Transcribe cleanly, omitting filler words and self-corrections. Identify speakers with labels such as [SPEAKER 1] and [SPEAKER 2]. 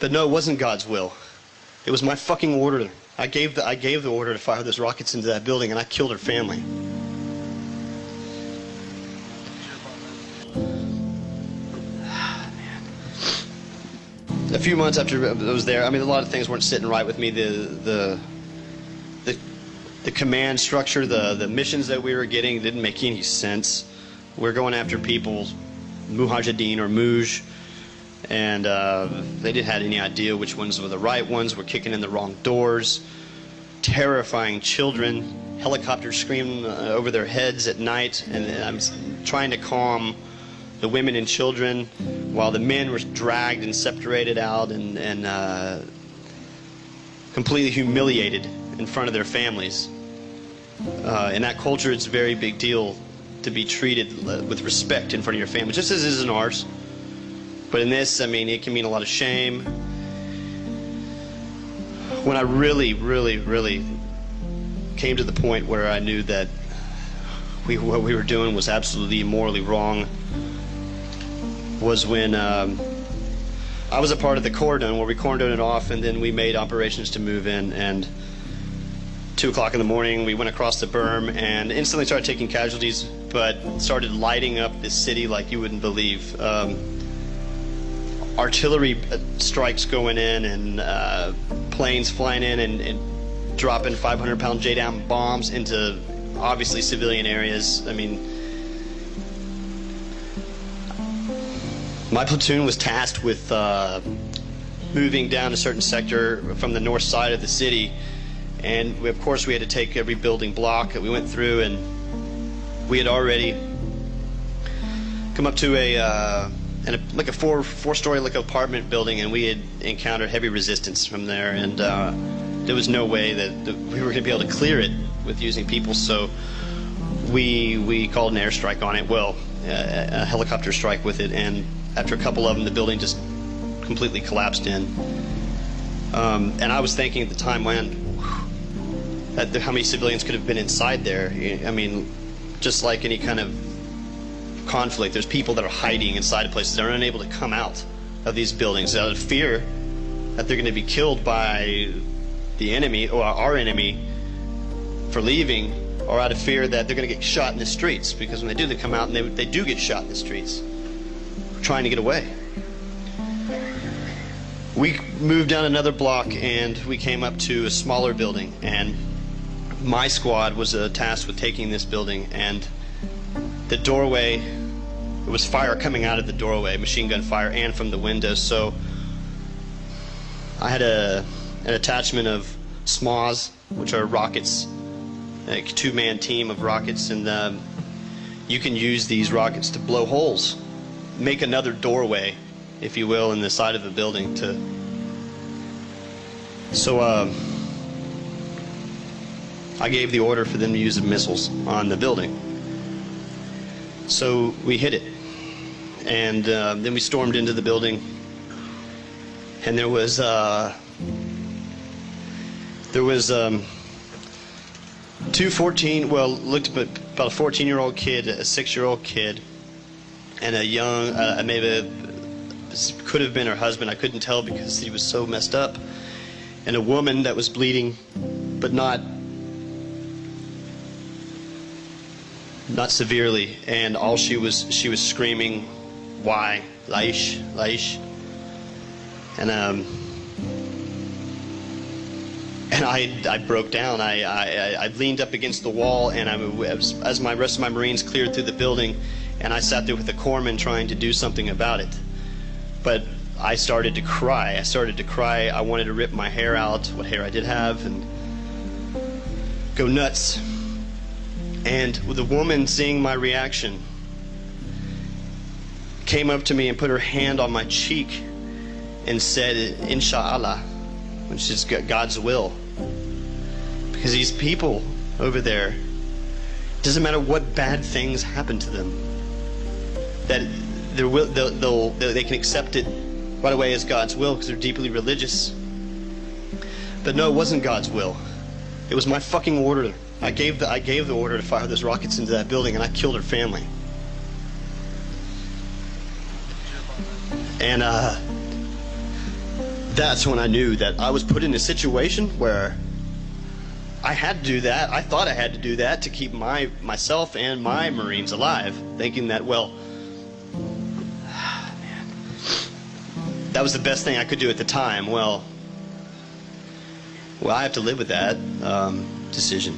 [SPEAKER 1] But no, it wasn't God's will. It was my fucking order. I gave the order to fire those rockets into that building, and I killed her family. A few months after I was there, I mean, a lot of things weren't sitting right with me. The command structure, the missions that we were getting didn't make any sense. We're going after people, mujahideen or muj, and they didn't have any idea which ones were the right ones. We're kicking in the wrong doors, terrifying children, helicopters screaming over their heads at night, and I'm trying to calm the women and children while the men were dragged and separated out and completely humiliated in front of their families. In that culture, it's a very big deal to be treated with respect in front of your family, just as it is in ours. But in this, I mean, it can mean a lot of shame. When I really, really, really came to the point where I knew that what we were doing was absolutely morally wrong was when I was a part of the cordon, where we cordoned it off, and then we made operations to move in. And 2 o'clock in the morning, we went across the berm and instantly started taking casualties, but started lighting up this city like you wouldn't believe. Artillery strikes going in, and planes flying in and dropping 500-pound J-down bombs into obviously civilian areas. I mean, my platoon was tasked with moving down a certain sector from the north side of the city, and of course we had to take every building block that we went through, and we had already come up to like a four-story like apartment building, and we had encountered heavy resistance from there, and there was no way that we were going to be able to clear it with using people, so we called an airstrike on it, a helicopter strike with it, and after a couple of them, the building just completely collapsed in. And I was thinking at the time, man, how many civilians could have been inside there? I mean, just like any kind of conflict, there's people that are hiding inside of places that are unable to come out of these buildings out of fear that they're going to be killed by the enemy or our enemy for leaving, or out of fear that they're going to get shot in the streets, because when they do, they come out and they do get shot in the streets trying to get away. We moved down another block and we came up to a smaller building, and my squad was tasked with taking this building, and the doorway, there was fire coming out of the doorway, machine gun fire, and from the windows. So I had an attachment of SMAs, which are rockets, a 2-man team of rockets, and you can use these rockets to blow holes, make another doorway, if you will, in the side of the building. So I gave the order for them to use the missiles on the building. So we hit it, and then we stormed into the building, and there was 2 about a 14-year-old kid, a 6-year-old kid, and a young, maybe this could have been her husband, I couldn't tell because he was so messed up, and a woman that was bleeding, but not severely, and all she was screaming, "Why, Laish, Laish," and I broke down. I leaned up against the wall, and as my rest of my Marines cleared through the building, and I sat there with the corpsman trying to do something about it. But I started to cry. I wanted to rip my hair out, what hair I did have, and go nuts. And the woman, seeing my reaction, came up to me and put her hand on my cheek and said, "Inshallah," which is God's will. Because these people over there, it doesn't matter what bad things happen to them, that they can accept it right away as God's will because they're deeply religious. But no, it wasn't God's will. It was my fucking order. I gave the order to fire those rockets into that building, and I killed her family. And that's when I knew that I was put in a situation where I had to do that. I thought I had to do that to keep myself and my Marines alive, thinking that, well, man, that was the best thing I could do at the time. Well, I have to live with that decision.